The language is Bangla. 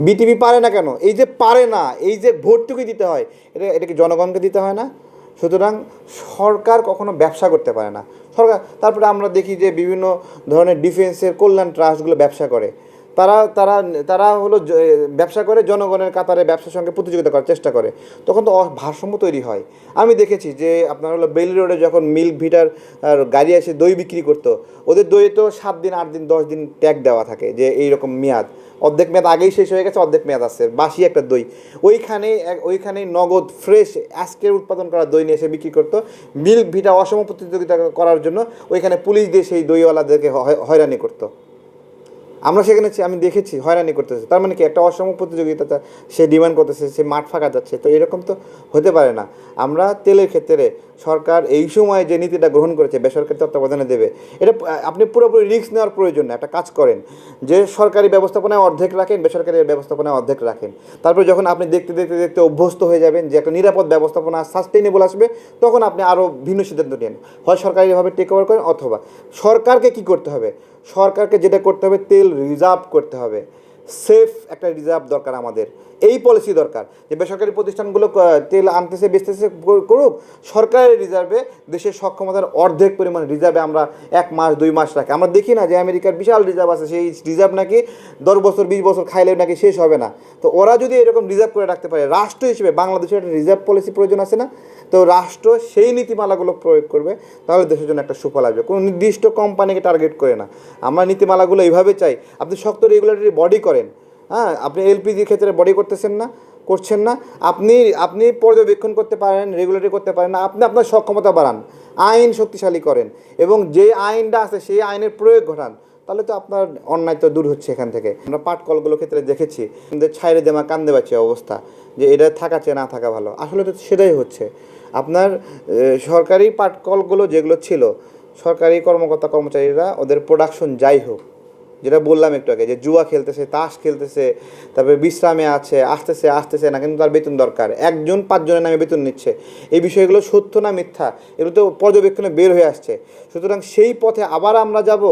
বিটিভি পারে না কেন? এই যে পারে না, এই যে ভোটটুকু দিতে হয়, এটা কি জনগণকে দিতে হয় না? সুতরাং সরকার কখনো ব্যবসা করতে পারে না। সরকার, তারপরে আমরা দেখি যে বিভিন্ন ধরনের ডিফেন্সের কল্যাণ ট্রাস্টগুলো ব্যবসা করে। তারা তারা তারা হলো ব্যবসা করে, জনগণের কাতারে ব্যবসার সঙ্গে প্রতিযোগিতা করার চেষ্টা করে। তখন তো ভারসাম্য তৈরি হয়। আমি দেখেছি যে আপনার হলো বেইলি রোডে যখন মিল্ক ভিটার গাড়ি এসে দই বিক্রি করতো, ওদের দই তো 7 দিন, 8 দিন, 10 দিন ট্যাগ দেওয়া থাকে যে এইরকম মেয়াদ, অর্ধেক মেয়াদ আগেই শেষ হয়ে গেছে, অর্ধেক মেয়াদ আছে, বাসি একটা দই। ওইখানেই নগদ ফ্রেশ আজকের উৎপাদন করা দই নিয়ে এসে বিক্রি করতো। মিল্ক ভিটা অসম প্রতিযোগিতা করার জন্য ওইখানে পুলিশ দিয়ে সেই দইওয়ালাদেরকে হয়রানি করতো। আমরা সেখানে আমি দেখেছি হয়রানি করতেছে। তার মানে কি, একটা অসম প্রতিযোগিতা সে ডিমান্ড করতেছে, সে মাঠ ফাঁকা যাচ্ছে। তো এরকম তো হতে পারে না। আমরা তেলের ক্ষেত্রে সরকার এই সময় যে নীতিটা গ্রহণ করেছে বেসরকারি তত্ত্বাবধানে দেবে, এটা আপনি পুরোপুরি রিস্ক নেওয়ার প্রয়োজন না। একটা কাজ করেন যে সরকারি ব্যবস্থাপনায় অর্ধেক রাখেন, বেসরকারি ব্যবস্থাপনায় অর্ধেক রাখেন। তারপর যখন আপনি দেখতে দেখতে দেখতে অভ্যস্ত হয়ে যাবেন যে একটা নিরাপদ ব্যবস্থাপনা সাস্টেইনেবল আসবে, তখন আপনি আরও ভিন্ন সিদ্ধান্ত নেন। হয় সরকারিভাবে টেক ওভার করেন, অথবা সরকারকে কী করতে হবে, সরকারকে যেটা করতে হবে, তেল রিজার্ভ করতে হবে। সেফ একটা রিজার্ভ দরকার আমাদের। এই পলিসি দরকার যে বেসরকারি প্রতিষ্ঠানগুলো তেল আনতেছে বেচতেছে করুক, সরকারের রিজার্ভে, দেশের সক্ষমতার অর্ধেক পরিমাণ রিজার্ভে আমরা 1 মাস 2 মাস রাখি। আমরা দেখি না যে আমেরিকার বিশাল রিজার্ভ আছে, সেই রিজার্ভ নাকি 10 বছর 20 বছর খাইলেও নাকি শেষ হবে না। তো ওরা যদি এরকম রিজার্ভ করে রাখতে পারে, রাষ্ট্র হিসেবে বাংলাদেশের একটা রিজার্ভ পলিসি প্রয়োজন আছে না? তো রাষ্ট্র সেই নীতিমালাগুলো প্রয়োগ করবে, তাহলে দেশের জন্য একটা সুফল আসবে। কোনো নির্দিষ্ট কোম্পানিকে টার্গেট করে না। আমরা নীতিমালাগুলো এইভাবে চাই। আপনি শক্ত রেগুলেটরি বডি করেন। হ্যাঁ, আপনি এলপিজির ক্ষেত্রে বডি করতেছেন না, করছেন না। আপনি আপনি পর্যবেক্ষণ করতে পারেন, রেগুলেটরি করতে পারেন না, আপনি আপনার সক্ষমতা বাড়ান, আইন শক্তিশালী করেন, এবং যে আইনটা আছে সেই আইনের প্রয়োগ ঘটান। তাহলে তো আপনার অন্যায় তো দূর হচ্ছে এখান থেকে। আমরা পাট কলগুলোর ক্ষেত্রে দেখেছি ছাইরে দেমা কান্দে বাঁচে অবস্থা, যে এটা থাকা চেয়ে না থাকা ভালো। আসলে তো সেটাই হচ্ছে। আপনার সরকারি পাট কলগুলো যেগুলো ছিল, সরকারি কর্মকর্তা কর্মচারীরা ওদের প্রোডাকশন যাই হোক, যেটা বললাম একটু আগে, যে জুয়া খেলতেছে, তাস খেলতেছে, তারপরে বিশ্রামে আছে, আসতেছে আসতেছে না, কিন্তু তার বেতন দরকার। 1 জন 5 জনের নামে বেতন নিচ্ছে। এই বিষয়গুলো সত্য না মিথ্যা, এগুলো তো পর্যবেক্ষণে বের হয়ে আসছে। সুতরাং সেই পথে আবার আমরা যাব।